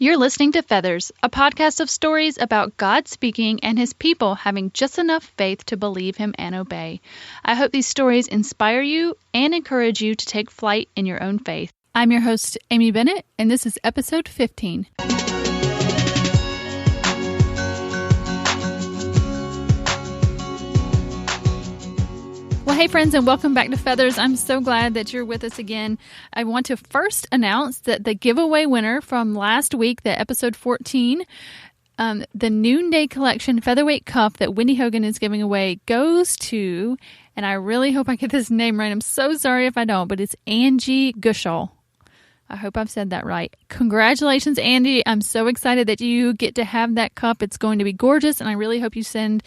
You're listening to Feathers, a podcast of stories about God speaking and his people having just enough faith to believe him and obey. I hope these stories inspire you and encourage you to take flight in your own faith. I'm your host, Amy Bennett, and this is episode 15. Well, hey friends, and welcome back to Feathers. I'm so glad that you're with us again. I want to first announce that the giveaway winner from last week, the episode 14, the Noonday Collection Featherweight Cuff that Wendy Hogan is giving away goes to, and I really hope I get this name right. I'm so sorry if I don't, but it's Angie Gushall. I hope I've said that right. Congratulations, Andy. I'm so excited that you get to have that cup. It's going to be gorgeous, and I really hope you send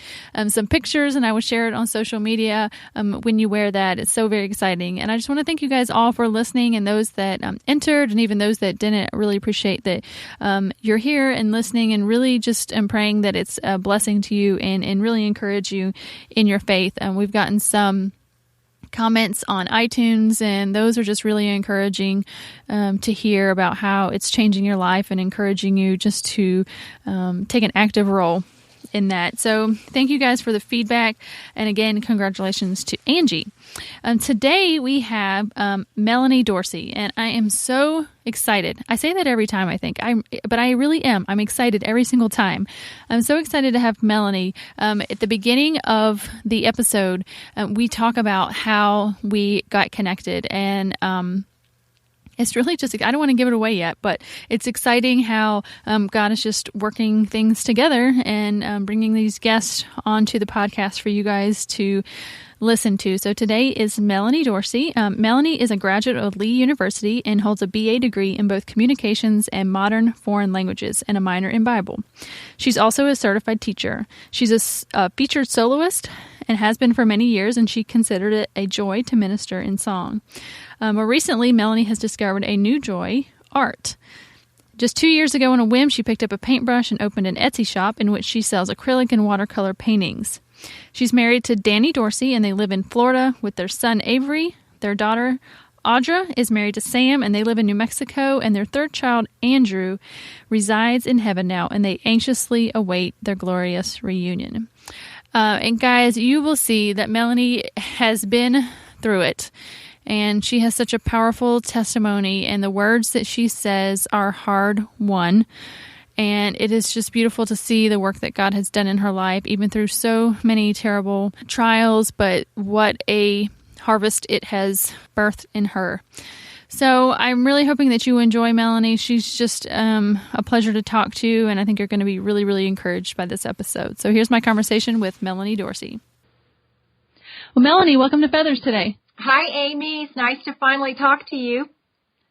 some pictures, and I will share it on social media when you wear that. It's so very exciting. And I just want to thank you guys all for listening, and those that entered, and even those that didn't. I really appreciate that you're here and listening, and really just praying that it's a blessing to you and really encourage you in your faith. We've gotten some comments on iTunes, and those are just really encouraging to hear about how it's changing your life and encouraging you just to take an active role in that. So thank you guys for the feedback, and again, congratulations to Angie. Today we have Melanie Dorsey, and I am so excited. I say that every time, I think, but I really am. I'm excited every single time. I'm so excited to have Melanie. At the beginning of the episode, we talk about how we got connected, and it's really just, I don't want to give it away yet, but it's exciting how God is just working things together and bringing these guests onto the podcast for you guys to listen to. So today is Melanie Dorsey. Melanie is a graduate of Lee University and holds a BA degree in both communications and modern foreign languages and a minor in Bible. She's also a certified teacher. She's a featured soloist and has been for many years, and she considered it a joy to minister in song. More recently, Melanie has discovered a new joy, art. Just 2 years ago, on a whim, she picked up a paintbrush and opened an Etsy shop in which she sells acrylic and watercolor paintings. She's married to Danny Dorsey, and they live in Florida with their son Avery. Their daughter Audra is married to Sam, and they live in New Mexico, and their third child, Andrew, resides in heaven now, and they anxiously await their glorious reunion. And guys, you will see that Melanie has been through it, and she has such a powerful testimony, and the words that she says are hard-won. And it is just beautiful to see the work that God has done in her life, even through so many terrible trials, but what a harvest it has birthed in her. So I'm really hoping that you enjoy Melanie. She's just a pleasure to talk to, and I think you're going to be really, really encouraged by this episode. So here's my conversation with Melanie Dorsey. Well, Melanie, welcome to Feathers today. Hi, Amy. It's nice to finally talk to you.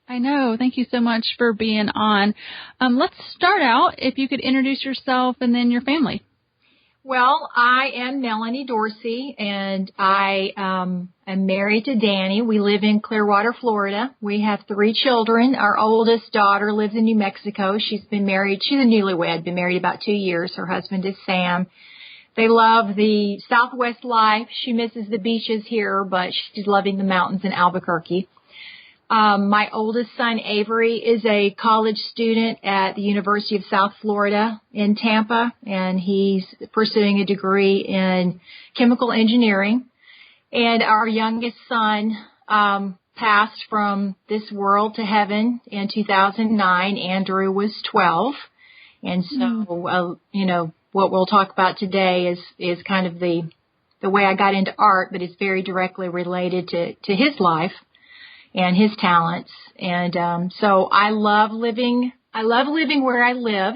I know. Thank you so much for being on. Let's start out, if you could introduce yourself and then your family. Well, I am Melanie Dorsey, and I am married to Danny. We live in Clearwater, Florida. We have 3 children. Our oldest daughter lives in New Mexico. She's a newlywed, been married about 2 years. Her husband is Sam. They love the Southwest life. She misses the beaches here, but she's loving the mountains in Albuquerque. My oldest son, Avery, is a college student at the University of South Florida in Tampa, and he's pursuing a degree in chemical engineering. And our youngest son passed from this world to heaven in 2009. Andrew was 12. And so, what we'll talk about today is kind of the way I got into art, but it's very directly related to his life and his talents. And so I love living where I live.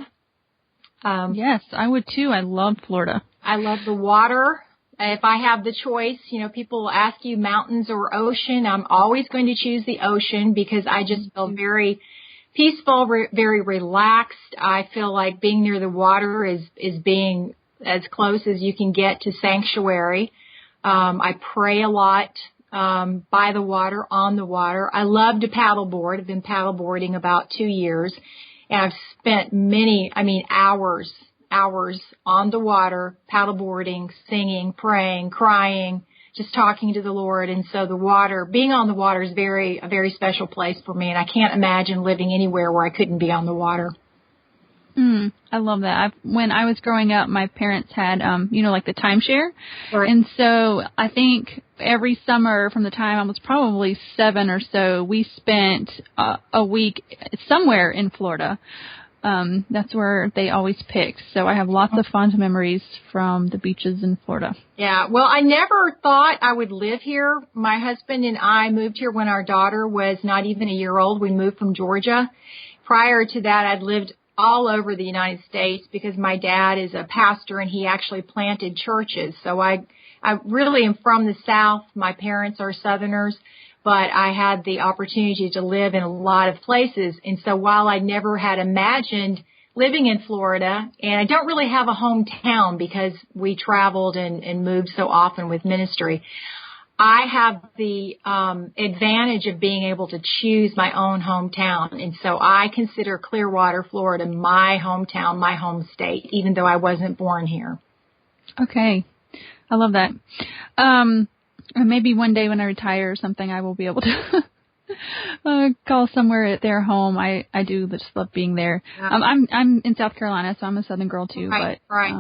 Yes, I would too. I love Florida. I love the water. If I have the choice, people will ask you mountains or ocean. I'm always going to choose the ocean because I just feel very peaceful, very relaxed. I feel like being near the water is being as close as you can get to sanctuary. I pray a lot by the water, on the water. I love to paddleboard. I've been paddleboarding about 2 years, and I've spent hours on the water, paddleboarding, singing, praying, crying, just talking to the Lord. And so being on the water is a very special place for me, and I can't imagine living anywhere where I couldn't be on the water. I love that. When I was growing up, my parents had, like the timeshare. Right. And so I think every summer from the time I was probably 7 or so, we spent a week somewhere in Florida. That's where they always picked. So I have lots of fond memories from the beaches in Florida. Yeah. Well, I never thought I would live here. My husband and I moved here when our daughter was not even a year old. We moved from Georgia. Prior to that, I'd lived all over the United States because my dad is a pastor and he actually planted churches. So I really am from the South. My parents are Southerners, but I had the opportunity to live in a lot of places. And so while I never had imagined living in Florida, and I don't really have a hometown because we traveled and moved so often with ministry, I have the advantage of being able to choose my own hometown. And so I consider Clearwater, Florida, my hometown, my home state, even though I wasn't born here. Okay. I love that. Maybe one day when I retire or something, I will be able to call somewhere at their home. I do just love being there. Yeah. I'm in South Carolina, so I'm a Southern girl too. Right, but, right.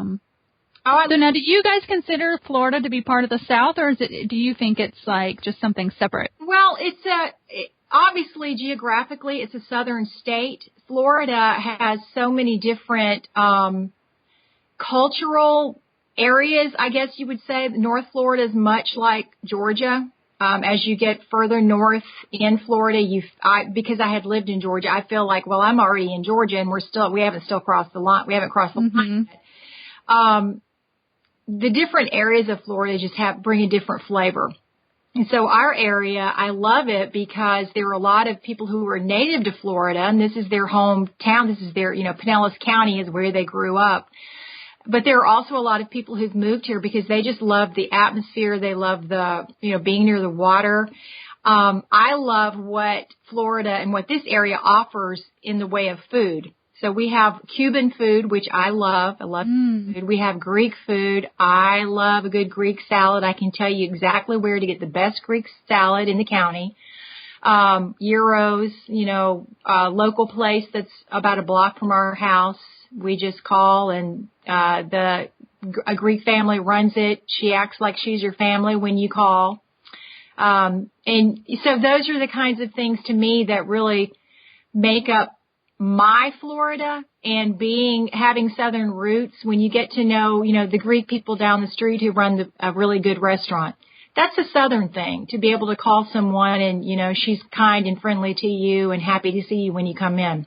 So now, do you guys consider Florida to be part of the South, or do you think it's like just something separate? Well, obviously geographically it's a southern state. Florida has so many different cultural areas, I guess you would say. North Florida is much like Georgia. As you get further north in Florida, because I had lived in Georgia, I feel like, well, I'm already in Georgia and we haven't crossed the line. We haven't crossed the line yet. The different areas of Florida just bring a different flavor. And so our area, I love it because there are a lot of people who are native to Florida, and this is their hometown. This is their, Pinellas County is where they grew up. But there are also a lot of people who've moved here because they just love the atmosphere. They love being near the water. I love what Florida and what this area offers in the way of food. So we have Cuban food, which I love. I love food. We have Greek food. I love a good Greek salad. I can tell you exactly where to get the best Greek salad in the county. Euros, a local place that's about a block from our house. We just call and a Greek family runs it. She acts like she's your family when you call. And so those are the kinds of things to me that really make up my Florida, and having Southern roots. When you get to know, the Greek people down the street who run a really good restaurant, that's a Southern thing, to be able to call someone and, she's kind and friendly to you and happy to see you when you come in.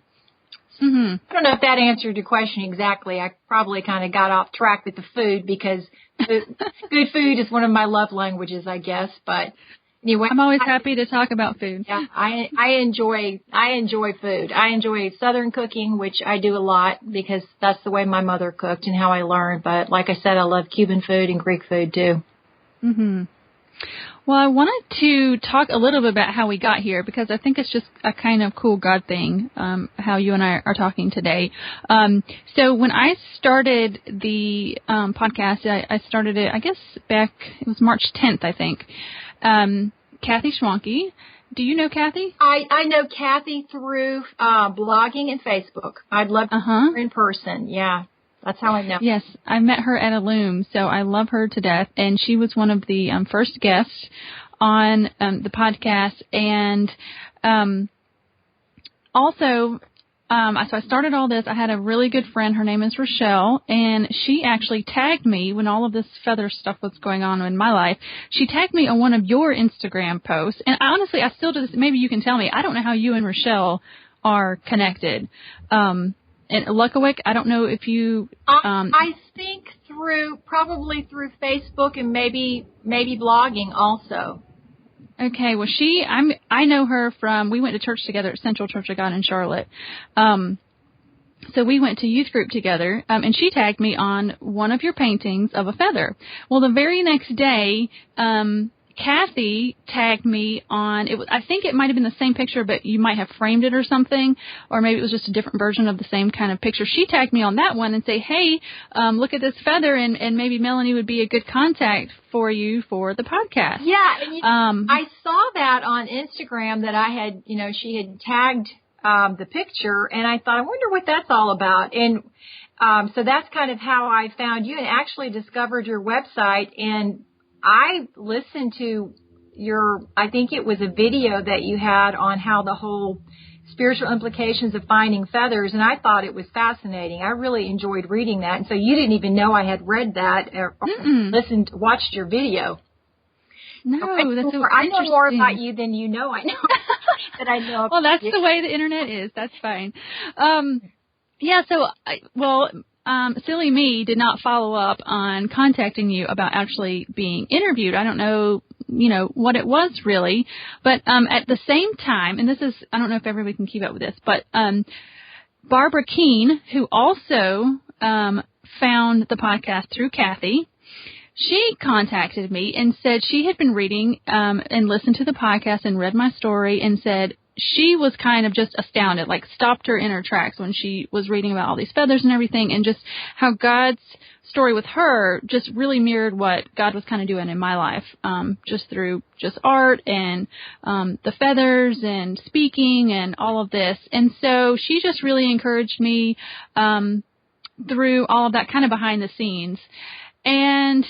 Mm-hmm. I don't know if that answered your question exactly. I probably kind of got off track with the food because good food is one of my love languages, I guess, but anyway, I'm always happy to talk about food. Yeah, I enjoy food. I enjoy Southern cooking, which I do a lot because that's the way my mother cooked and how I learned. But like I said, I love Cuban food and Greek food too. Mhm. Well, I wanted to talk a little bit about how we got here because I think it's just a kind of cool God thing, how you and I are talking today. So when I started the podcast, I started it, I guess back, it was March 10th, I think. Kathy Schwanke. Do you know Kathy? I know Kathy through blogging and Facebook. I'd love to meet her in person. Yeah, that's how I know. Yes, I met her at a Loom, so I love her to death. And she was one of the first guests on the podcast. And also, so I started all this. I had a really good friend. Her name is Rochelle, and she actually tagged me when all of this feather stuff was going on in my life. She tagged me on one of your Instagram posts, and honestly, I still do this. Maybe you can tell me. I don't know how you and Rochelle are connected. And Luckawick, I don't know if you. I think probably through Facebook and maybe blogging also. Okay, well, I know her from, we went to church together at Central Church of God in Charlotte. So we went to youth group together, and she tagged me on one of your paintings of a feather. Well, the very next day, Kathy tagged me on, I think it might have been the same picture, but you might have framed it or something, or maybe it was just a different version of the same kind of picture. She tagged me on that one and say, hey, look at this feather, and maybe Melanie would be a good contact for you for the podcast. Yeah, and I saw that on Instagram that I had, she had tagged the picture, and I thought, I wonder what that's all about. And so that's kind of how I found you and actually discovered your website. And I listened to I think it was a video that you had on how the whole spiritual implications of finding feathers, and I thought it was fascinating. I really enjoyed reading that. And so you didn't even know I had read that or watched your video. No, that's so I know more about you than you know. I know that I know. Well, that's the way the internet is. That's fine. Silly me did not follow up on contacting you about actually being interviewed. I don't know, what it was really, but at the same time, and this is, I don't know if everybody can keep up with this, but Barbara Keene, who also found the podcast through Kathy, she contacted me and said she had been reading and listened to the podcast and read my story and said she was kind of just astounded, like stopped her in her tracks when she was reading about all these feathers and everything, and just how God's story with her just really mirrored what God was kind of doing in my life, just through just art and the feathers and speaking and all of this. And so she just really encouraged me through all of that kind of behind the scenes. And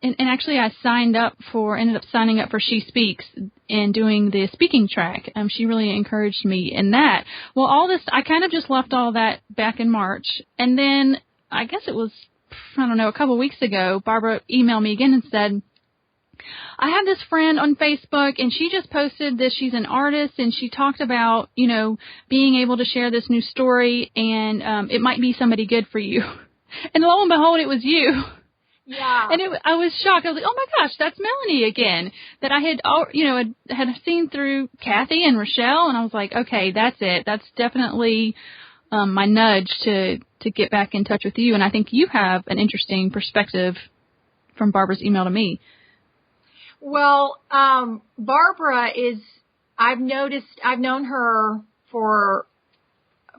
actually I ended up signing up for She Speaks and doing the speaking track. She really encouraged me in that. Well, all this, I kind of just left all that back in March. And then I guess it was, a couple of weeks ago, Barbara emailed me again and said, I have this friend on Facebook and she just posted that she's an artist and she talked about, being able to share this new story and it might be somebody good for you. And lo and behold, it was you. Yeah. And I was shocked. I was like, oh my gosh, that's Melanie again, that I had, had seen through Kathy and Rochelle. And I was like, okay, that's it. That's definitely my nudge to get back in touch with you. And I think you have an interesting perspective from Barbara's email to me. Well, Barbara I've known her for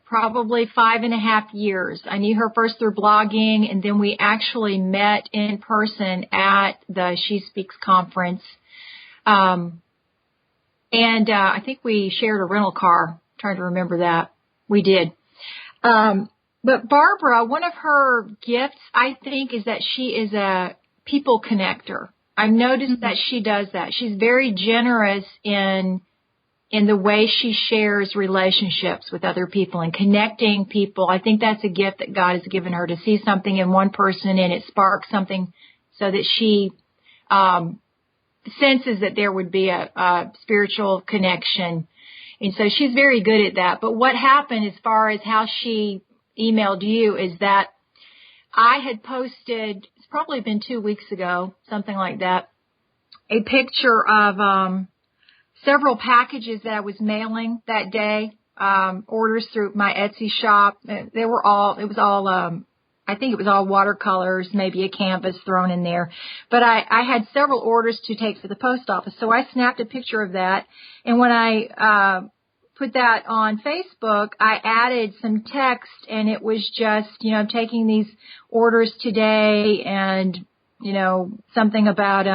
probably 5.5 years. I knew her first through blogging, and then we actually met in person at the She Speaks conference. And I think we shared a rental car. I'm trying to remember that. We did. But Barbara, one of her gifts, I think, is that she is a people connector. I've noticed that she does that. She's very generous in the way she shares relationships with other people and connecting people. I think that's a gift that God has given her, to see something in one person and it sparks something so that she senses that there would be a spiritual connection. And so she's very good at that. But what happened as far as how she emailed you is that I had posted, it's probably been 2 weeks ago, something like that, a picture of several packages that I was mailing that day, orders through my Etsy shop. I think it was all watercolors, maybe a canvas thrown in there. But I had several orders to take to the post office. So I snapped a picture of that. And when I put that on Facebook, I added some text, and it was just, taking these orders today and, something about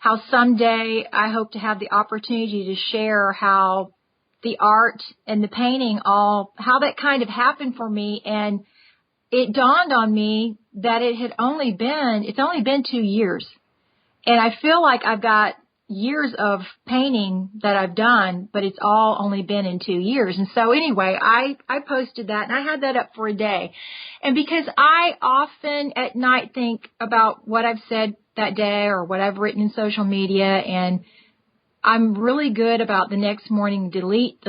how someday I hope to have the opportunity to share how the art and the painting how that kind of happened for me. And it dawned on me that it's only been 2 years. And I feel like I've got years of painting that I've done, but it's all only been in 2 years. And so anyway, I posted that, and I had that up for a day. And because I often at night think about what I've said that day or what I've written in social media, and I'm really good about the next morning delete.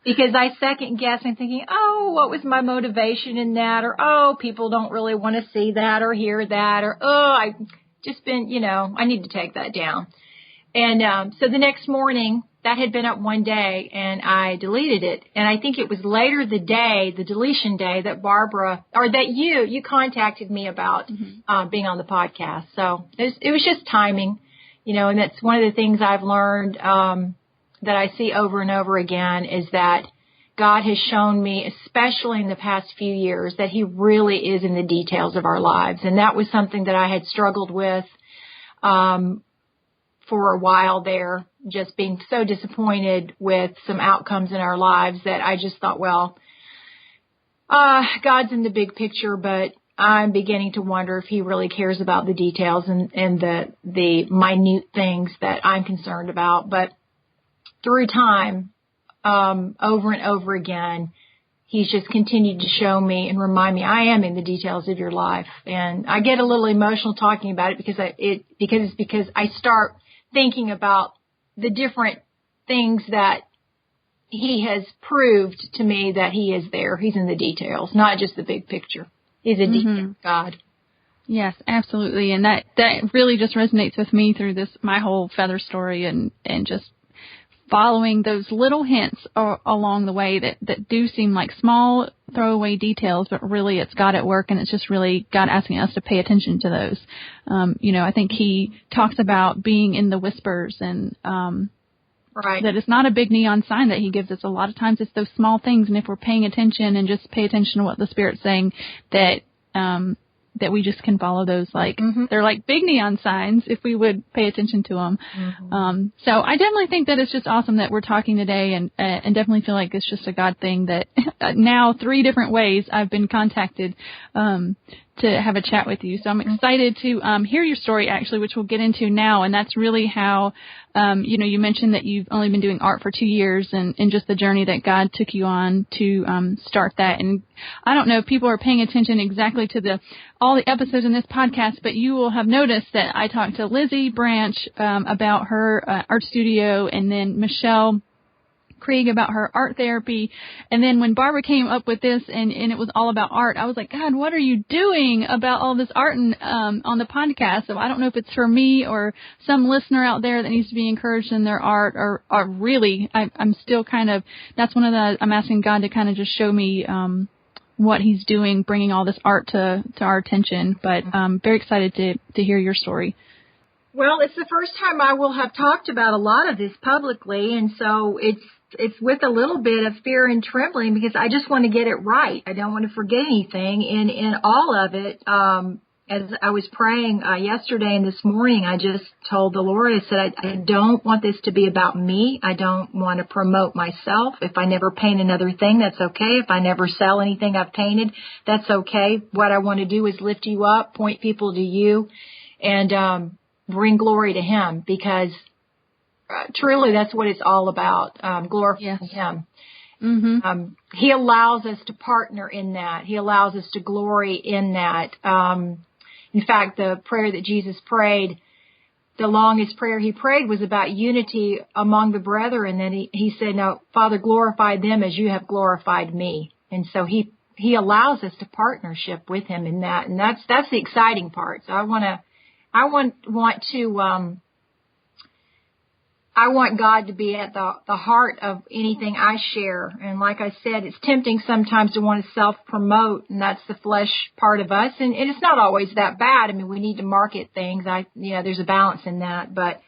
Because I second guess and thinking, oh, what was my motivation in that? Or, oh, people don't really want to see that or hear that. Or, oh, I've just been, I need to take that down. And so the next morning, that had been up one day, and I deleted it. And I think it was later the deletion day, that Barbara, or that you contacted me about being on the podcast. So it was just timing, and that's one of the things I've learned that I see over and over again, is that God has shown me, especially in the past few years, that He really is in the details of our lives. And that was something that I had struggled with for a while there. just being so disappointed with some outcomes in our lives that I just thought, well, God's in the big picture, but I'm beginning to wonder if he really cares about the details and the minute things that I'm concerned about. But through time, over and over again, he's just continued to show me and remind me I am in the details of your life. And I get a little emotional talking about it because I start thinking about the different things that he has proved to me that he is there. He's in the details, not just the big picture. He's a detailed God. Yes, absolutely. And that really just resonates with me through my whole feather story and just following those little hints along the way that do seem like small throwaway details, but really it's God at work, and it's just really God asking us to pay attention to those. I think he talks about being in the whispers and right. That it's not a big neon sign that he gives us. A lot of times it's those small things, and if we're paying attention and just pay attention to what the Spirit's saying, that we just can follow those. They're like big neon signs if we would pay attention to them. So I definitely think that it's just awesome that we're talking today, and definitely feel like it's just a God thing that now 3 different ways I've been contacted to have a chat with you. So I'm excited to hear your story, actually, which we'll get into now. And that's really how, you mentioned that you've only been doing art for 2 years, and just the journey that God took you on to start that. And I don't know if people are paying attention exactly to all the episodes in this podcast, but you will have noticed that I talked to Lizzie Branch about her art studio, and then Michelle Krieg about her art therapy. And then when Barbara came up with this and it was all about art, I was like, God, what are you doing about all this art on the podcast? So I don't know if it's for me or some listener out there that needs to be encouraged in their art, or really, I'm still that's one of I'm asking God to kind of just show me what he's doing, bringing all this art to our attention. But I'm very excited to hear your story. Well, it's the first time I will have talked about a lot of this publicly, and so it's with a little bit of fear and trembling because I just want to get it right. I don't want to forget anything. In all of it, as I was praying yesterday and this morning, I just told the Lord, I said, I don't want this to be about me. I don't want to promote myself. If I never paint another thing, that's okay. If I never sell anything I've painted, that's okay. What I want to do is lift you up, point people to you, and bring glory to him, because truly that's what it's all about, glorifying him. He allows us to partner in that. He allows us to glory in that. In fact, the prayer that Jesus prayed, the longest prayer he prayed was about unity among the brethren. And then he said, no, Father, glorify them as you have glorified me. And so he allows us to partnership with him in that. And that's the exciting part. So I want God to be at the heart of anything I share. And like I said, it's tempting sometimes to want to self-promote, and that's the flesh part of us. And it's not always that bad. I mean, we need to market things. There's a balance in that. But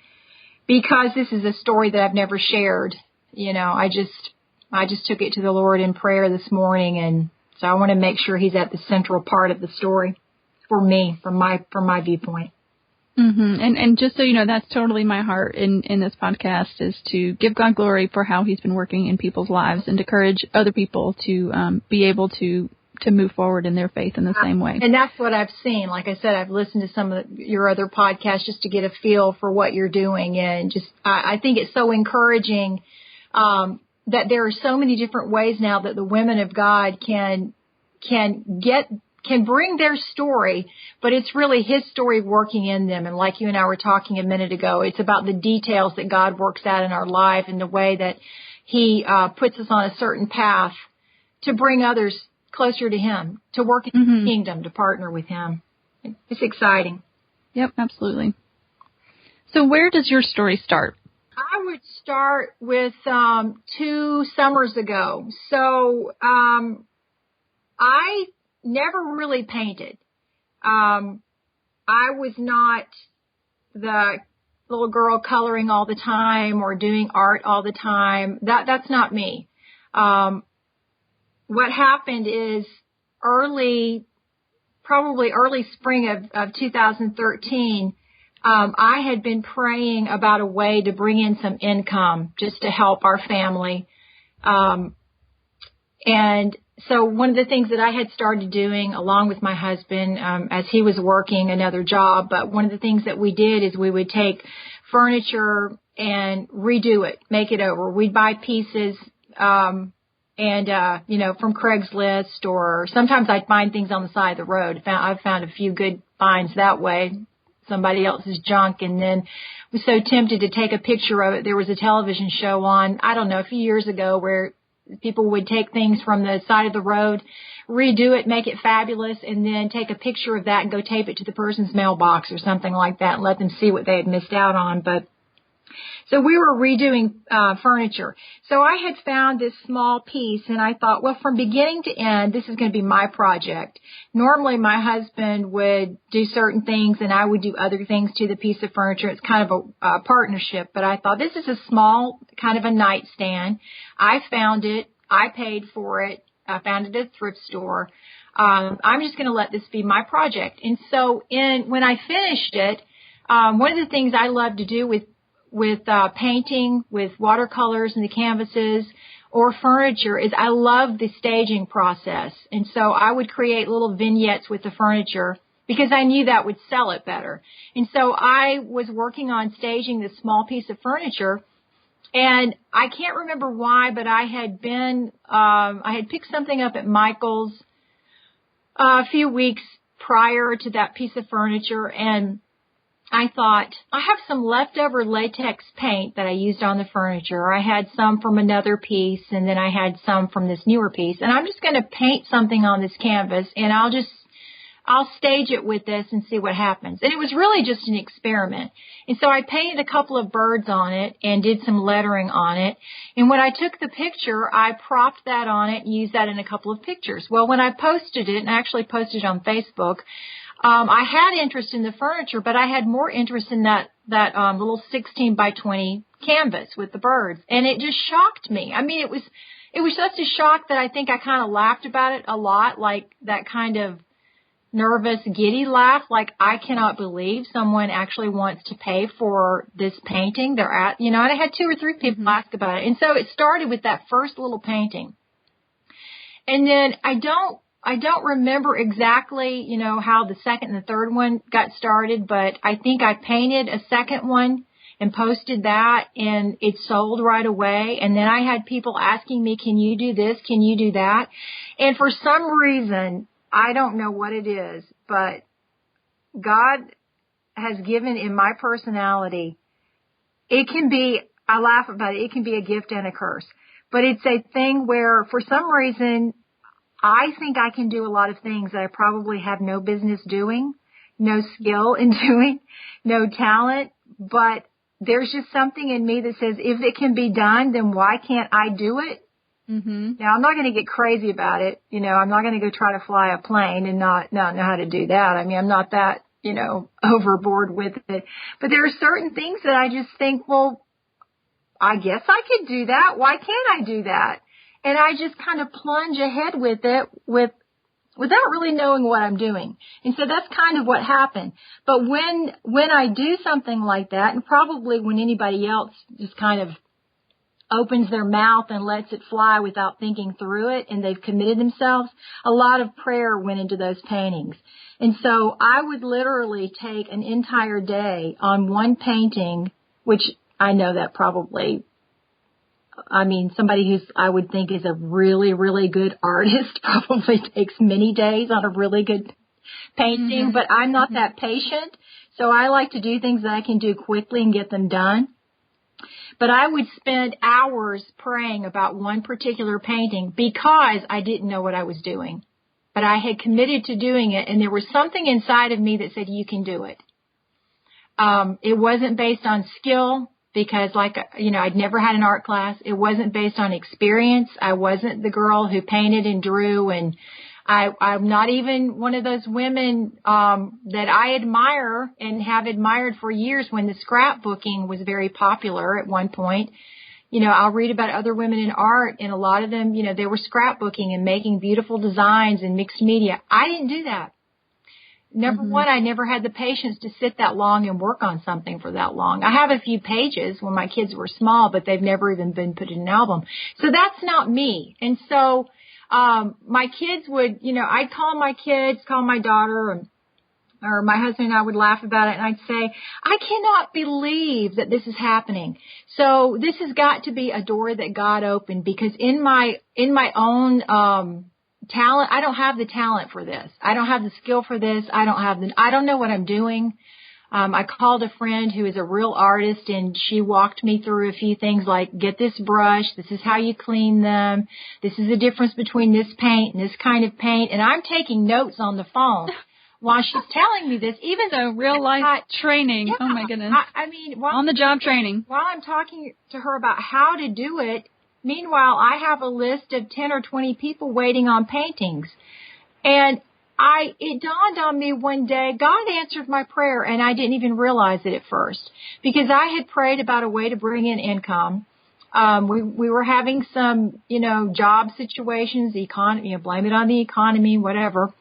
because this is a story that I've never shared, I just took it to the Lord in prayer this morning. And so I want to make sure he's at the central part of the story for me, from my viewpoint. And just so you know, that's totally my heart in this podcast, is to give God glory for how he's been working in people's lives and to encourage other people to be able to move forward in their faith in the same way. And that's what I've seen. Like I said, I've listened to some of your other podcasts just to get a feel for what you're doing. And just, I think it's so encouraging that there are so many different ways now that the women of God can bring their story, but it's really his story working in them. And like you and I were talking a minute ago, it's about the details that God works out in our life and the way that he puts us on a certain path to bring others closer to him, to work in his kingdom, to partner with him. It's exciting. Yep, absolutely. So where does your story start? I would start with 2 summers ago. So I never really painted. I was not the little girl coloring all the time or doing art all the time. That's not me. What happened is probably early spring of 2013, I had been praying about a way to bring in some income just to help our family. And so one of the things that I had started doing along with my husband, as he was working another job, but one of the things that we did is we would take furniture and redo it, make it over. We'd buy pieces, from Craigslist, or sometimes I'd find things on the side of the road. I've found a few good finds that way, somebody else's junk, and then was so tempted to take a picture of it. There was a television show on, I don't know, a few years ago where people would take things from the side of the road, redo it, make it fabulous, and then take a picture of that and go tape it to the person's mailbox or something like that and let them see what they had missed out on. But so we were redoing furniture. So I had found this small piece, and I thought, well, from beginning to end, this is going to be my project. Normally, my husband would do certain things, and I would do other things to the piece of furniture. It's kind of a partnership, but I thought this is a small kind of a nightstand. I found it. I paid for it. I found it at a thrift store. I'm just going to let this be my project. And so when I finished it, one of the things I love to do with painting, with watercolors and the canvases or furniture is I love the staging process. And so I would create little vignettes with the furniture because I knew that would sell it better. And so I was working on staging this small piece of furniture, and I can't remember why, but I had picked something up at Michael's a few weeks prior to that piece of furniture, and I thought, I have some leftover latex paint that I used on the furniture. I had some from another piece, and then I had some from this newer piece. And I'm just going to paint something on this canvas, and I'll stage it with this and see what happens. And it was really just an experiment. And so I painted a couple of birds on it and did some lettering on it. And when I took the picture, I propped that on it and used that in a couple of pictures. Well, when I posted it, and I actually posted it on Facebook, I had interest in the furniture, but I had more interest in that little 16 by 20 canvas with the birds. And it just shocked me. I mean, it was such a shock that I think I kind of laughed about it a lot, like that kind of nervous, giddy laugh, like I cannot believe someone actually wants to pay for this painting. And I had 2 or 3 people ask about it. And so it started with that first little painting. And then I don't remember exactly, how the second and the third one got started, but I think I painted a second one and posted that, and it sold right away. And then I had people asking me, can you do this? Can you do that? And for some reason, I don't know what it is, but God has given in my personality, I laugh about it can be a gift and a curse. But it's a thing where, for some reason, I think I can do a lot of things that I probably have no business doing, no skill in doing, no talent, but there's just something in me that says, if it can be done, then why can't I do it? Mm-hmm. Now, I'm not going to get crazy about it. I'm not going to go try to fly a plane and not know how to do that. I mean, I'm not that, overboard with it. But there are certain things that I just think, well, I guess I could do that. Why can't I do that? And I just kind of plunge ahead with it without really knowing what I'm doing. And so that's kind of what happened. But when I do something like that, and probably when anybody else just kind of opens their mouth and lets it fly without thinking through it, and they've committed themselves, a lot of prayer went into those paintings. And so I would literally take an entire day on one painting, which I know that probably, somebody who's, I would think, is a really, really good artist probably takes many days on a really good painting, but I'm not that patient. So I like to do things that I can do quickly and get them done. But I would spend hours praying about one particular painting because I didn't know what I was doing. But I had committed to doing it, and there was something inside of me that said, you can do it. It wasn't based on skill because, I'd never had an art class. It wasn't based on experience. I wasn't the girl who painted and drew, and I'm not even one of those women that I admire and have admired for years when the scrapbooking was very popular at one point. I'll read about other women in art, and a lot of them, they were scrapbooking and making beautiful designs and mixed media. I didn't do that. Number one, I never had the patience to sit that long and work on something for that long. I have a few pages when my kids were small, but they've never even been put in an album. So that's not me. And so, my kids would, I'd call my kids, call my daughter, or my husband and I would laugh about it, and I'd say, I cannot believe that this is happening. So this has got to be a door that God opened, because in my own talent, I don't have the talent for this. I don't have the skill for this. I don't know what I'm doing. I called a friend who is a real artist, and she walked me through a few things like, get this brush, this is how you clean them, this is the difference between this paint and this kind of paint, and I'm taking notes on the phone while she's telling me this. Even so real life training. Yeah, oh my goodness. I mean, on the job training. While I'm talking to her about how to do it, meanwhile, I have a list of 10 or 20 people waiting on paintings. And it dawned on me one day, God answered my prayer, and I didn't even realize it at first, because I had prayed about a way to bring in income. We were having some, job situations, the economy, blame it on the economy, whatever.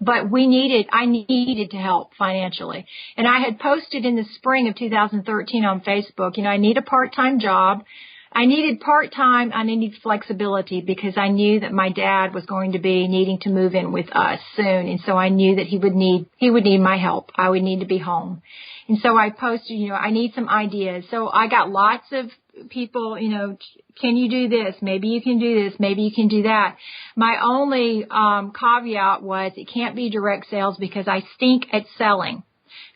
But I needed to help financially. And I had posted in the spring of 2013 on Facebook, I need a part-time job. I needed part-time, I needed flexibility, because I knew that my dad was going to be needing to move in with us soon. And so I knew that he would need my help. I would need to be home. And so I posted, I need some ideas. So I got lots of people, can you do this? Maybe you can do this. Maybe you can do that. My only caveat was it can't be direct sales, because I stink at selling.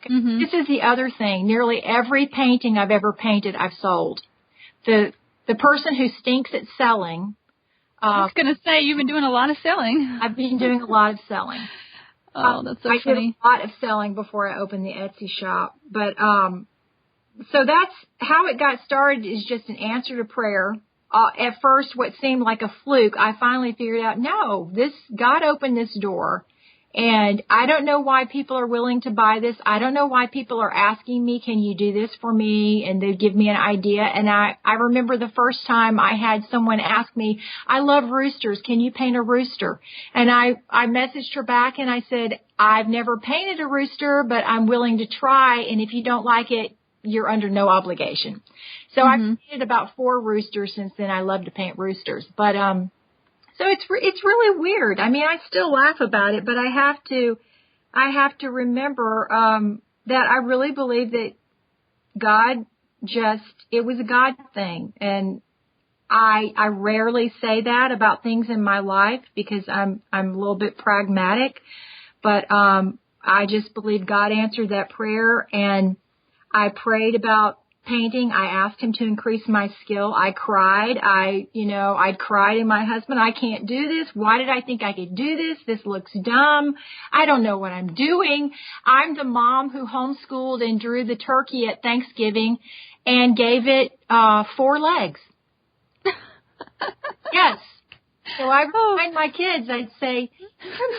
Mm-hmm. This is the other thing. Nearly every painting I've ever painted, I've sold. The person who stinks at selling. I was going to say, you've been doing a lot of selling. I've been doing a lot of selling. Oh, that's so funny. I did a lot of selling before I opened the Etsy shop. But so that's how it got started, is just an answer to prayer. At first, what seemed like a fluke, I finally figured out, no, God opened this door. And I don't know why people are willing to buy this. I don't know why people are asking me, can you do this for me? And they give me an idea. And I remember the first time I had someone ask me, I love roosters. Can you paint a rooster? And I messaged her back and I said, I've never painted a rooster, but I'm willing to try. And if you don't like it, you're under no obligation. So I've painted about 4 roosters since then. I love to paint roosters. But, so it's really weird. I mean, I still laugh about it, but I have to remember that I really believe that God it was a God thing. And I rarely say that about things in my life, because I'm a little bit pragmatic, but I just believe God answered that prayer. And I prayed about painting. I asked him to increase my skill. I cried. I'd cried to my husband, I can't do this. Why did I think I could do this? This looks dumb. I don't know what I'm doing. I'm the mom who homeschooled and drew the turkey at Thanksgiving and gave it 4 legs. Yes. So I remind my kids, I'd say,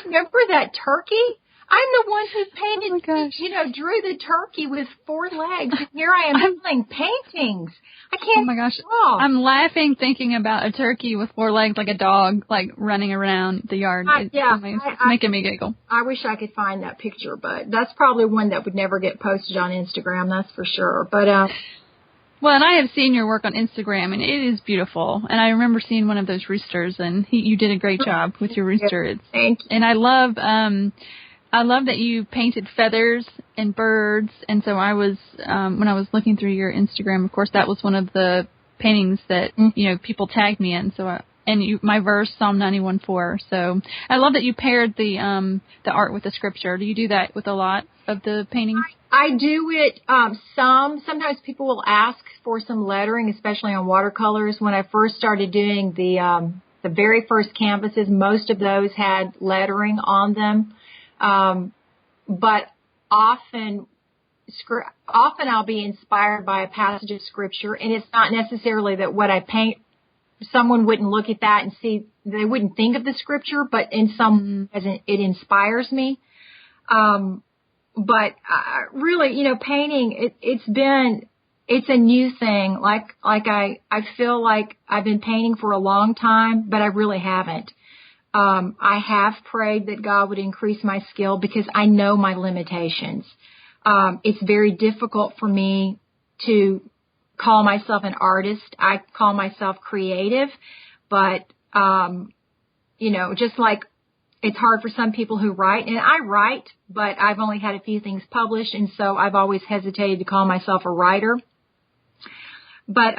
remember that turkey? I'm the one who painted, drew the turkey with 4 legs. And here I am doing paintings. I can't. Oh my gosh. I'm laughing thinking about a turkey with 4 legs, like a dog, like running around the yard. It's making me giggle. I wish I could find that picture, but that's probably one that would never get posted on Instagram. That's for sure. But, well, and I have seen your work on Instagram, and it is beautiful. And I remember seeing one of those roosters, and you did a great job with your rooster. Thank you. And I love that you painted feathers and birds. And so I was, when I was looking through your Instagram, of course, that was one of the paintings that, people tagged me in. So, my verse, Psalm 91:4. So I love that you paired the art with the scripture. Do you do that with a lot of the paintings? I do it, sometimes people will ask for some lettering, especially on watercolors. When I first started doing the very first canvases, most of those had lettering on them. But often I'll be inspired by a passage of scripture, and it's not necessarily that what I paint, someone wouldn't look at that and see, they wouldn't think of the scripture, but in some, it inspires me. But really, painting, it's a new thing. I feel like I've been painting for a long time, but I really haven't. I have prayed that God would increase my skill because I know my limitations. It's very difficult for me to call myself an artist. I call myself creative, but, just like it's hard for some people who write, and I write, but I've only had a few things published, and so I've always hesitated to call myself a writer. But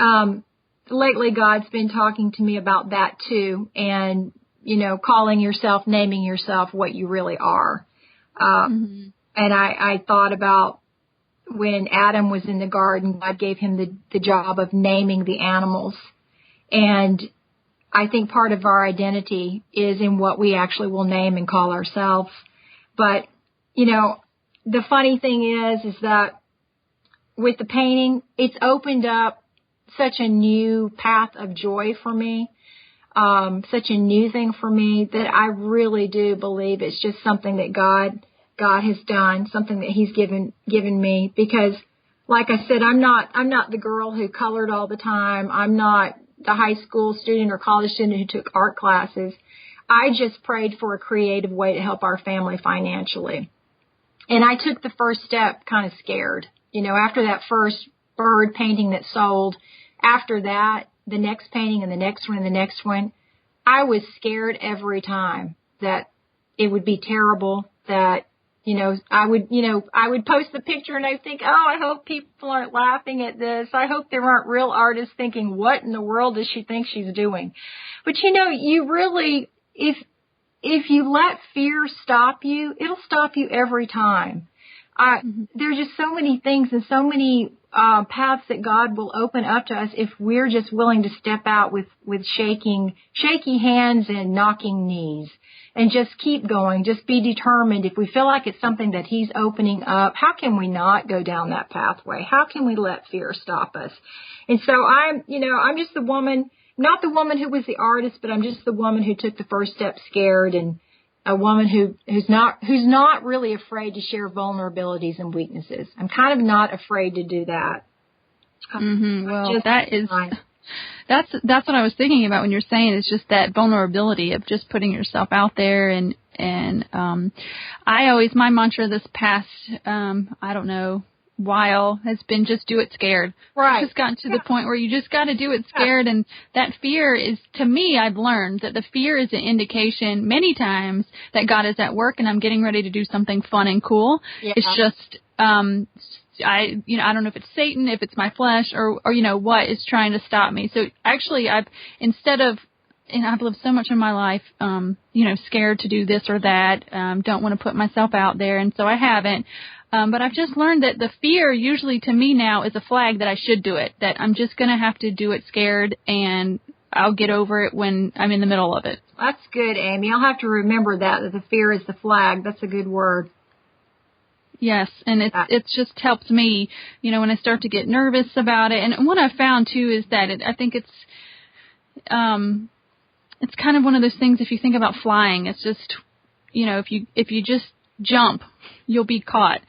lately God's been talking to me about that too, and, calling yourself, naming yourself what you really are. And I thought about when Adam was in the garden, God gave him the job of naming the animals. And I think part of our identity is in what we actually will name and call ourselves. But, the funny thing is that with the painting, it's opened up such a new path of joy for me, such a new thing for me that I really do believe it's just something that God has done, something that He's given me. Because, like I said, I'm not the girl who colored all the time. I'm not the high school student or college student who took art classes. I just prayed for a creative way to help our family financially. And I took the first step kind of scared. After that first bird painting that sold, after that, the next painting and the next one and the next one, I was scared every time that it would be terrible, that I would post the picture and I think, I hope people aren't laughing at this. I hope there aren't real artists thinking, what in the world does she think she's doing? But you really, if you let fear stop you, it'll stop you every time. There's just so many things and so many paths that God will open up to us if we're just willing to step out with shaky hands and knocking knees. And just keep going. Just be determined. If we feel like it's something that He's opening up, how can we not go down that pathway? How can we let fear stop us? And so I'm just the woman, not the woman who was the artist, but I'm just the woman who took the first step scared, and a woman who's not really afraid to share vulnerabilities and weaknesses. I'm kind of not afraid to do that. Well, that's what I was thinking about when you're saying it's just that vulnerability of just putting yourself out there. And my mantra this past, while has been just do it scared. Right. It's just gotten to the point where you just got to do it scared. And that fear is, to me, I've learned that the fear is an indication many times that God is at work and I'm getting ready to do something fun and cool. Yeah. It's just, I don't know if it's Satan, if it's my flesh or what is trying to stop me. So actually I've lived so much of my life, scared to do this or that, don't want to put myself out there. And so I haven't. But I've just learned that the fear usually to me now is a flag that I should do it, that I'm just going to have to do it scared and I'll get over it when I'm in the middle of it. That's good, Amy. I'll have to remember that the fear is the flag. That's a good word. Yes, and it's just helped me, when I start to get nervous about it. And what I've found too is that I think it's kind of one of those things. If you think about flying, it's just, if you just jump, you'll be caught,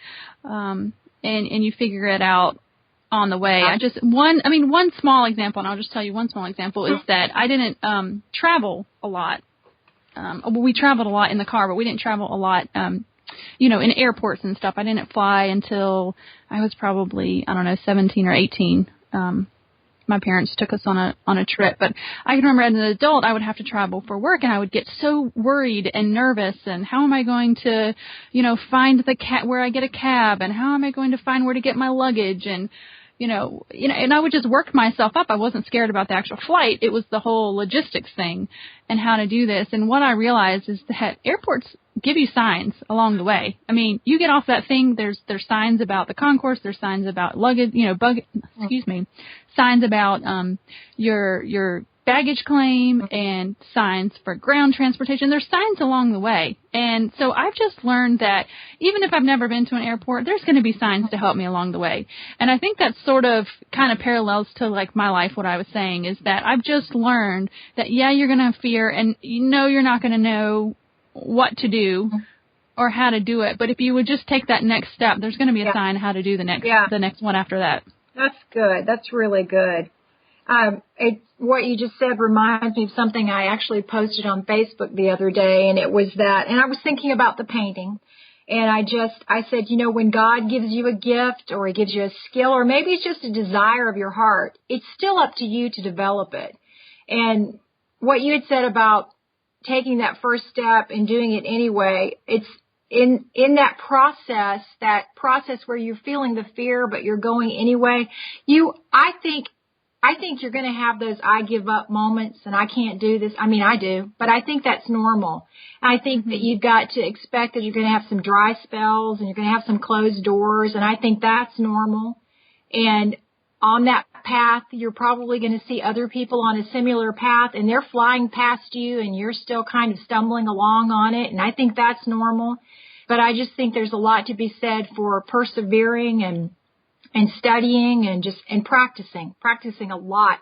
and you figure it out on the way. One small example, and I'll just tell you one small example is that I didn't travel a lot. We traveled a lot in the car, but we didn't travel a lot. In airports and stuff. I didn't fly until I was probably, 17 or 18. My parents took us on a trip, but I can remember as an adult, I would have to travel for work and I would get so worried and nervous. And how am I going to, find where I get a cab, and how am I going to find where to get my luggage? And, and I would just work myself up. I wasn't scared about the actual flight. It was the whole logistics thing and how to do this. And what I realized is that airports give you signs along the way. I mean, you get off that thing, there's signs about the concourse, there's signs about luggage, signs about your baggage claim and signs for ground transportation. There's signs along the way. And so I've just learned that even if I've never been to an airport, there's going to be signs to help me along the way. And I think that sort of kind of parallels to like my life. What I was saying is that I've just learned that, you're going to have fear and you're not going to know what to do or how to do it. But if you would just take that next step, there's going to be a sign how to do the next one after that. That's good. That's really good. What you just said reminds me of something I actually posted on Facebook the other day, and it was that, and I was thinking about the painting, and I said, when God gives you a gift or He gives you a skill, or maybe it's just a desire of your heart, it's still up to you to develop it. And what you had said about taking that first step and doing it anyway, it's in that process where you're feeling the fear, but you're going anyway. I think you're going to have those I give up moments and I can't do this. I mean, I do, but I think that's normal. I think that you've got to expect that you're going to have some dry spells and you're going to have some closed doors, and I think that's normal. And on that path, you're probably going to see other people on a similar path, and they're flying past you and you're still kind of stumbling along on it, and I think that's normal. But I just think there's a lot to be said for persevering and studying and practicing a lot.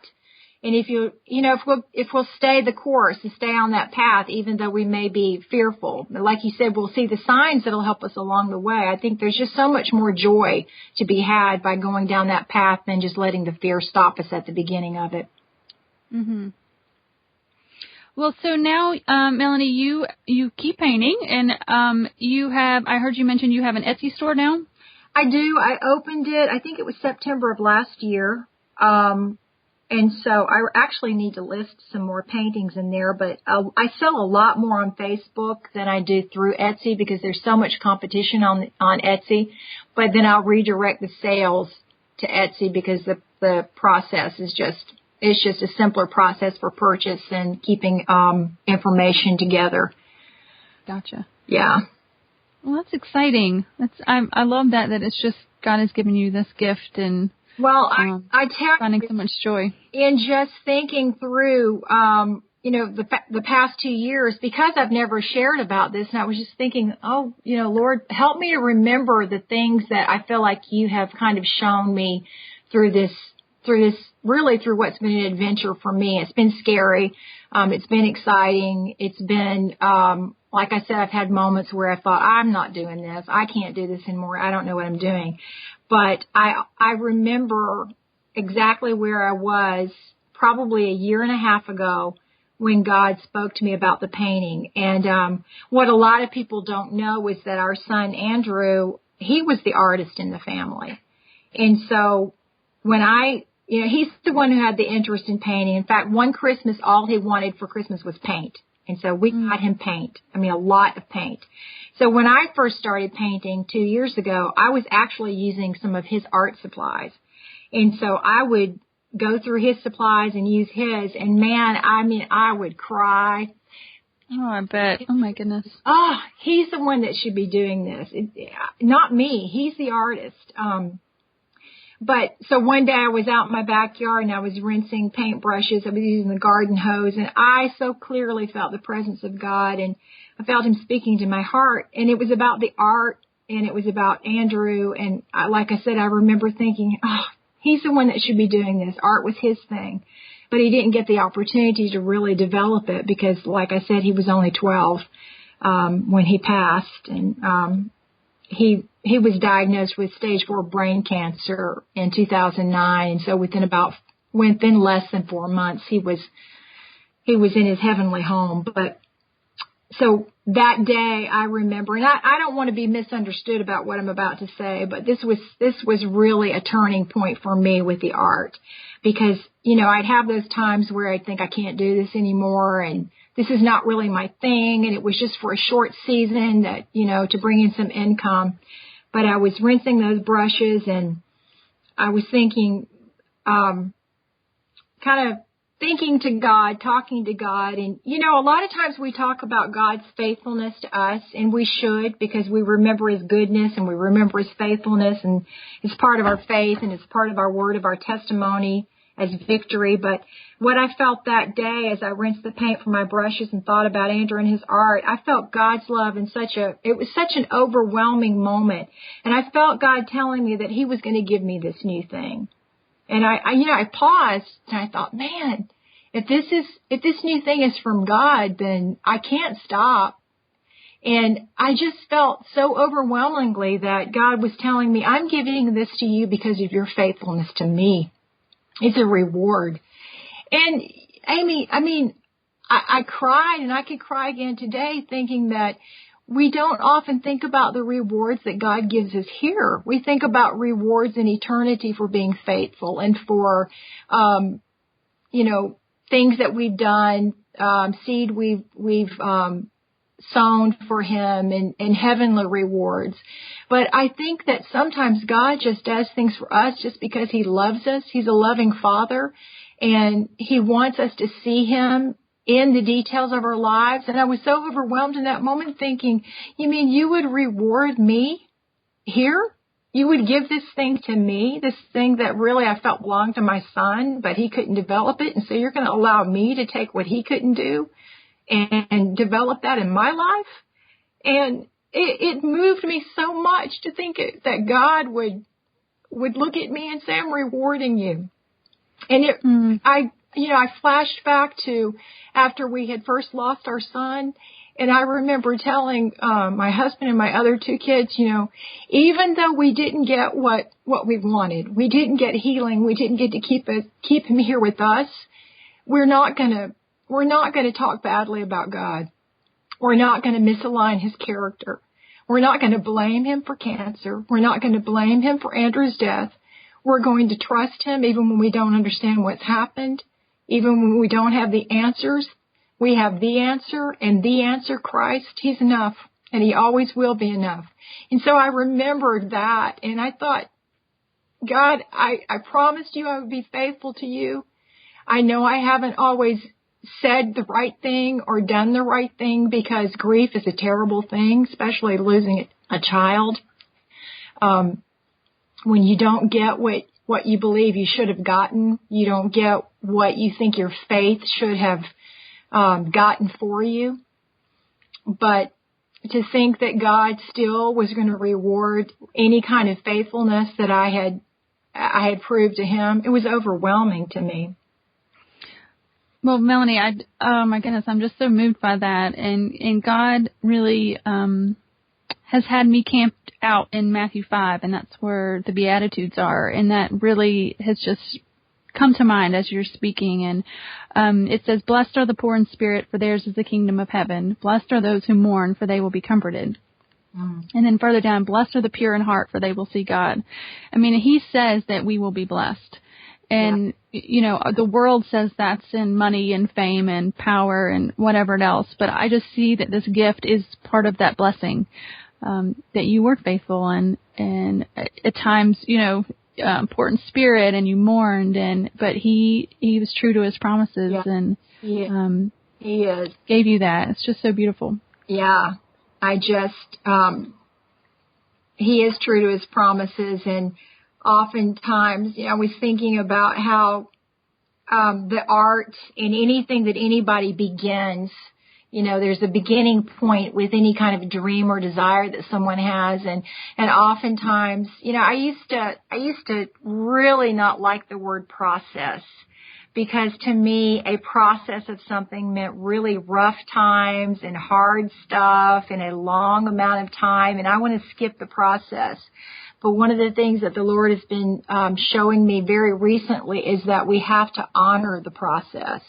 And if we'll stay the course and stay on that path, even though we may be fearful, like you said, we'll see the signs that'll help us along the way. I think there's just so much more joy to be had by going down that path than just letting the fear stop us at the beginning of it. Mm-hmm. Well, so now, Melanie, you keep painting, and I heard you mention you have an Etsy store now? I do. I opened it, I think it was September of last year. And so I actually need to list some more paintings in there, but I sell a lot more on Facebook than I do through Etsy because there's so much competition on Etsy. But then I'll redirect the sales to Etsy because the process is just a simpler process for purchase and keeping information together. Gotcha. Yeah. Well, that's exciting. I love that it's just God has given you this gift, and I tell finding so much joy in just thinking through the past 2 years, because I've never shared about this, and I was just thinking, Lord, help me to remember the things that I feel like you have kind of shown me through what's been an adventure for me. It's been scary. It's been exciting. It's been, like I said, I've had moments where I thought, I'm not doing this. I can't do this anymore. I don't know what I'm doing. But I remember exactly where I was probably a year and a half ago when God spoke to me about the painting. And what a lot of people don't know is that our son, Andrew, he was the artist in the family. And so he's the one who had the interest in painting. In fact, one Christmas, all he wanted for Christmas was paint. And so we got him paint. I mean, a lot of paint. So when I first started painting 2 years ago, I was actually using some of his art supplies. And so I would go through his supplies and use his. And man, I would cry. Oh, I bet. Oh, my goodness. Oh, he's the one that should be doing this. Not me. He's the artist. But so one day I was out in my backyard and I was rinsing paintbrushes. I was using the garden hose, and I so clearly felt the presence of God, and I felt Him speaking to my heart. And it was about the art, and it was about Andrew. And like I said, I remember thinking, he's the one that should be doing this. Art was his thing. But he didn't get the opportunity to really develop it because, like I said, he was only 12 when he passed. And he was diagnosed with stage 4 brain cancer in 2009. And so within less than 4 months, he was in his heavenly home. But so that day I remember, and I don't want to be misunderstood about what I'm about to say, but this was really a turning point for me with the art because, I'd have those times where I'd think I can't do this anymore and this is not really my thing. And it was just for a short season that, to bring in some income. But I was rinsing those brushes and I was thinking, kind of thinking to God, talking to God. And, a lot of times we talk about God's faithfulness to us, and we should because we remember His goodness and we remember His faithfulness, and it's part of our faith and it's part of our word, of our testimony as victory. But what I felt that day as I rinsed the paint from my brushes and thought about Andrew and his art, I felt God's love in it was such an overwhelming moment. And I felt God telling me that He was going to give me this new thing. And I paused and I thought, man, if this new thing is from God, then I can't stop. And I just felt so overwhelmingly that God was telling me, I'm giving this to you because of your faithfulness to me. It's a reward. And Amy, I mean, I cried, and I could cry again today thinking that we don't often think about the rewards that God gives us here. We think about rewards in eternity for being faithful and for, things that we've done, seed we've sown for Him and heavenly rewards. But I think that sometimes God just does things for us just because He loves us. He's a loving Father, and He wants us to see Him in the details of our lives. And I was so overwhelmed in that moment thinking, you mean you would reward me here? You would give this thing to me, this thing that really I felt belonged to my son, but he couldn't develop it. And so you're going to allow me to take what he couldn't do and develop that in my life? And it moved me so much to think that God would look at me and say, I'm rewarding you. And I flashed back to after we had first lost our son, and I remember telling my husband and my other two kids, even though we didn't get what we wanted, we didn't get healing, we didn't get to keep him here with us, we're not gonna talk badly about God. We're not going to misalign His character. We're not going to blame Him for cancer. We're not going to blame Him for Andrew's death. We're going to trust Him even when we don't understand what's happened. Even when we don't have the answers, we have the answer, and the answer, Christ. He's enough, and He always will be enough. And so I remembered that, and I thought, God, I promised you I would be faithful to you. I know I haven't always said the right thing or done the right thing, because grief is a terrible thing, especially losing a child. When you don't get what you believe you should have gotten, you don't get what you think your faith should have gotten for you. But to think that God still was going to reward any kind of faithfulness that I had proved to Him, it was overwhelming to me. Well, Melanie, oh my goodness, I'm just so moved by that. And God really has had me camped out in Matthew 5, and that's where the Beatitudes are. And that really has just come to mind as you're speaking. And it says, blessed are the poor in spirit, for theirs is the kingdom of heaven. Blessed are those who mourn, for they will be comforted. And then further down, blessed are the pure in heart, for they will see God. I mean, He says that we will be blessed. And, the world says that's in money and fame and power and whatever else. But I just see that this gift is part of that blessing, that you were faithful and at times, poor in spirit, and you mourned, but he was true to His promises, and he is. Gave you that. It's just so beautiful. Yeah, He is true to His promises, and oftentimes, I was thinking about how the art in anything that anybody begins, there's a beginning point with any kind of dream or desire that someone has, and oftentimes, I used to really not like the word process, because to me, a process of something meant really rough times and hard stuff and a long amount of time, and I want to skip the process. But one of the things that the Lord has been showing me very recently is that we have to honor the process.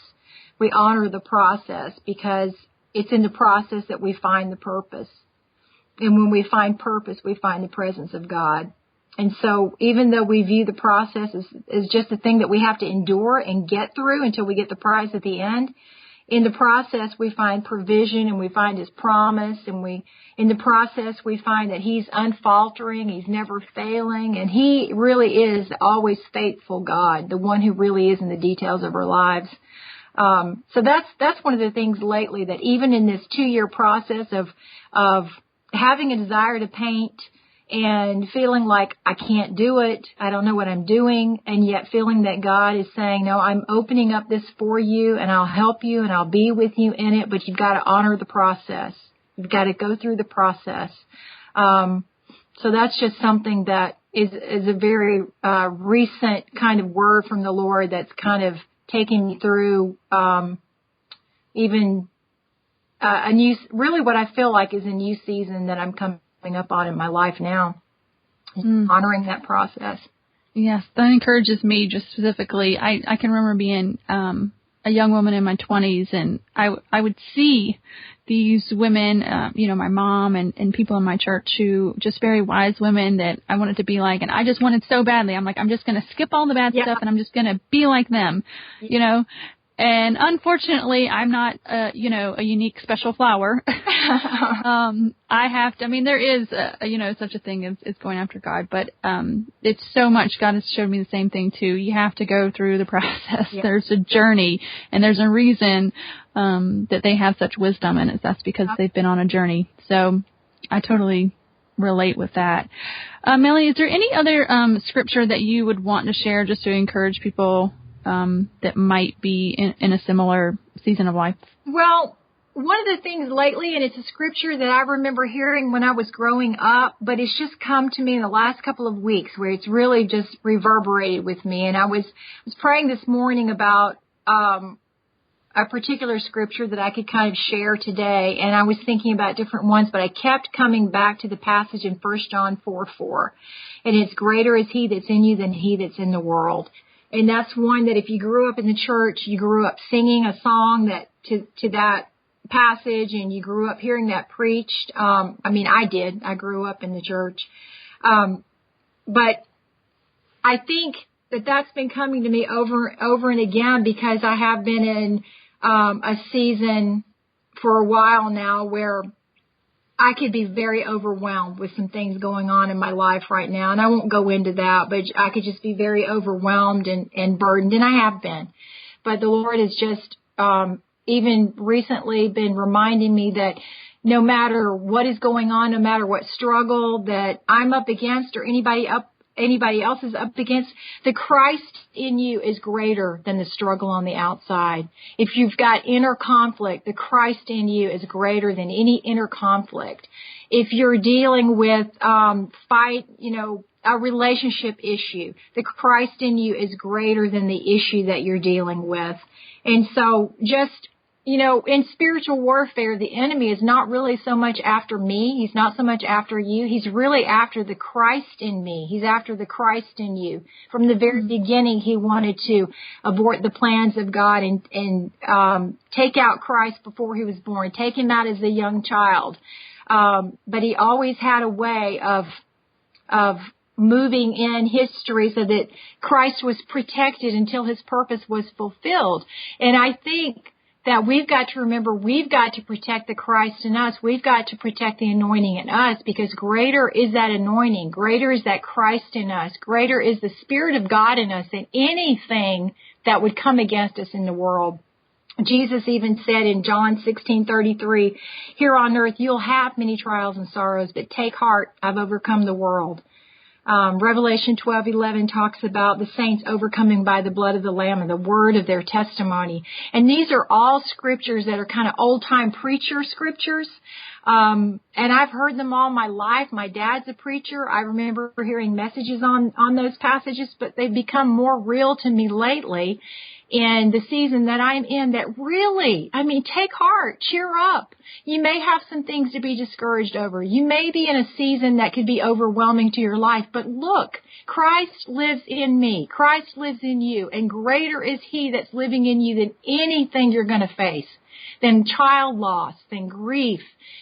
We honor the process because it's in the process that we find the purpose. And when we find purpose, we find the presence of God. And so even though we view the process as just a thing that we have to endure and get through until we get the prize at the end, in the process, we find provision, and we find His promise, and in the process, we find that He's unfaltering, He's never failing, and He really is always faithful God, the one who really is in the details of our lives. So that's one of the things lately, that even in this 2-year process of having a desire to paint and feeling like I can't do it, I don't know what I'm doing, and yet feeling that God is saying, no, I'm opening up this for you, and I'll help you, and I'll be with you in it, but you've got to honor the process. You've got to go through the process. So that's just something that is a very recent kind of word from the Lord that's kind of taking me through even a new, really what I feel like is a new season that I'm coming up on in my life now, honoring that process. Yes, that encourages me just specifically. I can remember being a young woman in my 20s, and I would see these women, my mom and people in my church who just very wise women that I wanted to be like, and I just wanted so badly. I'm like, I'm just going to skip all the bad stuff and I'm just going to be like them, And unfortunately, I'm not, a unique special flower. There is, such a thing as going after God, but it's so much. God has showed me the same thing too. You have to go through the process. Yeah. There's a journey, and there's a reason that they have such wisdom, and that's because they've been on a journey. So I totally relate with that. Melanie, is there any other scripture that you would want to share just to encourage people that might be in a similar season of life? Well, one of the things lately, and it's a scripture that I remember hearing when I was growing up, but it's just come to me in the last couple of weeks where it's really just reverberated with me. And I was praying this morning about a particular scripture that I could kind of share today, and I was thinking about different ones, but I kept coming back to the passage in 1 John 4:4. And it's greater is he that's in you than he that's in the world. And that's one that if you grew up in the church, you grew up singing a song that to that passage, and you grew up hearing that preached. I did. I grew up in the church. But I think that's been coming to me over and again, because I have been in a season for a while now where I could be very overwhelmed with some things going on in my life right now. And I won't go into that, but I could just be very overwhelmed and burdened. And I have been. But the Lord has just even recently been reminding me that no matter what is going on, no matter what struggle that I'm up against or anybody else is up against, the Christ in you is greater than the struggle on the outside. If you've got inner conflict, the Christ in you is greater than any inner conflict. If you're dealing with a relationship issue, the Christ in you is greater than the issue that you're dealing with. And so just, in spiritual warfare, the enemy is not really so much after me. He's not so much after you. He's really after the Christ in me. He's after the Christ in you. From the very beginning, he wanted to abort the plans of God and take out Christ before he was born, take him out as a young child. But he always had a way of moving in history so that Christ was protected until his purpose was fulfilled. And I think that we've got to remember we've got to protect the Christ in us. We've got to protect the anointing in us, because greater is that anointing. Greater is that Christ in us. Greater is the Spirit of God in us than anything that would come against us in the world. Jesus even said in John 16:33, here on earth you'll have many trials and sorrows, but take heart, I've overcome the world. Revelation 12:11 talks about the saints overcoming by the blood of the Lamb and the word of their testimony. And these are all scriptures that are kind of old-time preacher scriptures. And I've heard them all my life. My dad's a preacher. I remember hearing messages on those passages, but they've become more real to me lately in the season that I'm in, that really, take heart, cheer up. You may have some things to be discouraged over. You may be in a season that could be overwhelming to your life, but look, Christ lives in me. Christ lives in you, and greater is he that's living in you than anything you're going to face, than child loss, than grief,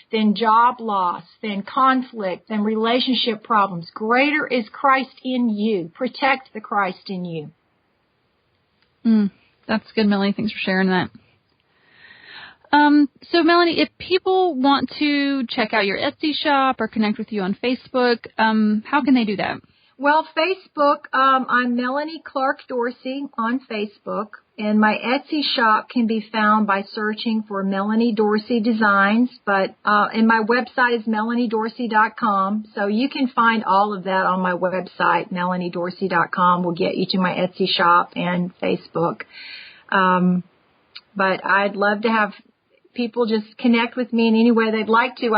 than job loss, than conflict, than relationship problems. Greater is Christ in you. Protect the Christ in you. That's good, Melanie. Thanks for sharing that. So, Melanie, if people want to check out your Etsy shop or connect with you on Facebook, how can they do that? Well, Facebook, I'm Melanie Clark Dorsey on Facebook, and my Etsy shop can be found by searching for Melanie Dorsey Designs, and my website is melaniedorsey.com, so you can find all of that on my website, melaniedorsey.com. Will get you to my Etsy shop and Facebook. But I'd love to have people just connect with me in any way they'd like to.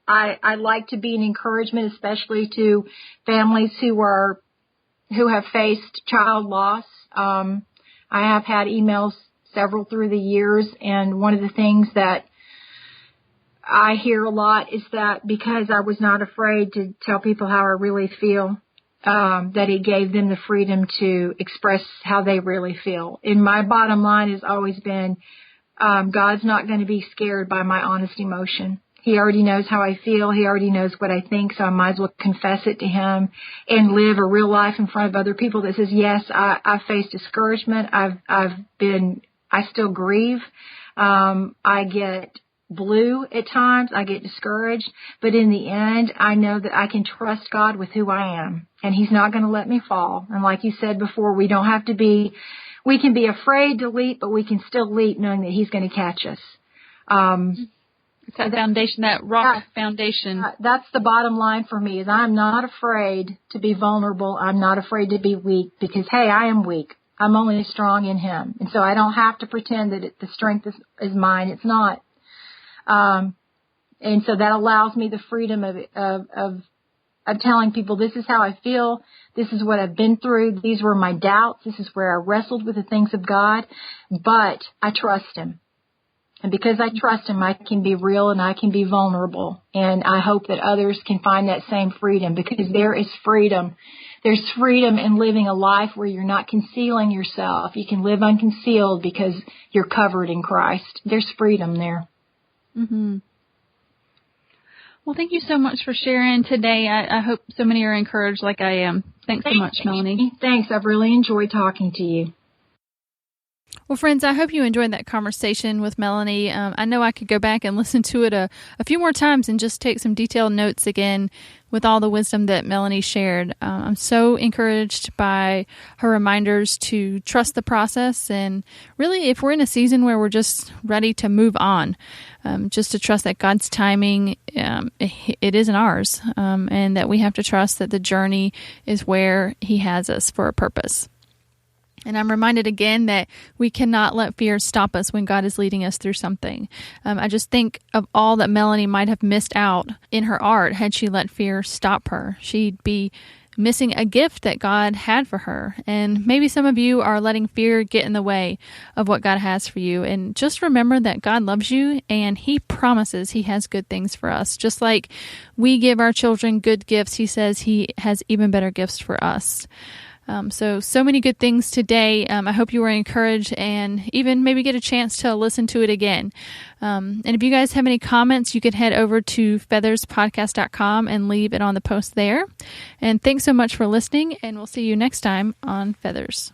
I like to be an encouragement, especially to families who have faced child loss. I have had emails several through the years, and one of the things that I hear a lot is that because I was not afraid to tell people how I really feel, that it gave them the freedom to express how they really feel. And my bottom line has always been, God's not going to be scared by my honest emotion. He already knows how I feel. He already knows what I think, so I might as well confess it to him and live a real life in front of other people that says, yes, I face discouragement. I still grieve. I get blue at times. I get discouraged. But in the end, I know that I can trust God with who I am, and he's not going to let me fall. And like you said before, we can be afraid to leap, but we can still leap knowing that he's going to catch us. It's that foundation, that rock foundation. That's the bottom line for me, is I'm not afraid to be vulnerable. I'm not afraid to be weak because, hey, I am weak. I'm only strong in him. And so I don't have to pretend that the strength is mine. It's not. And so that allows me the freedom of telling people, this is how I feel. This is what I've been through. These were my doubts. This is where I wrestled with the things of God. But I trust him. And because I trust him, I can be real and I can be vulnerable. And I hope that others can find that same freedom, because there is freedom. There's freedom in living a life where you're not concealing yourself. You can live unconcealed because you're covered in Christ. There's freedom there. Mm-hmm. Well, thank you so much for sharing today. I hope so many are encouraged like I am. Thanks so much, Melanie. Thanks. I've really enjoyed talking to you. Well, friends, I hope you enjoyed that conversation with Melanie. I know I could go back and listen to it a few more times and just take some detailed notes again with all the wisdom that Melanie shared. I'm so encouraged by her reminders to trust the process, and really, if we're in a season where we're just ready to move on, just to trust that God's timing, it isn't ours, and that we have to trust that the journey is where he has us for a purpose. And I'm reminded again that we cannot let fear stop us when God is leading us through something. I just think of all that Melanie might have missed out in her art had she let fear stop her. She'd be missing a gift that God had for her. And maybe some of you are letting fear get in the way of what God has for you. And just remember that God loves you and he promises he has good things for us. Just like we give our children good gifts, he says he has even better gifts for us. So many good things today. I hope you were encouraged and even maybe get a chance to listen to it again. And if you guys have any comments, you can head over to featherspodcast.com and leave it on the post there. And thanks so much for listening, and we'll see you next time on Feathers.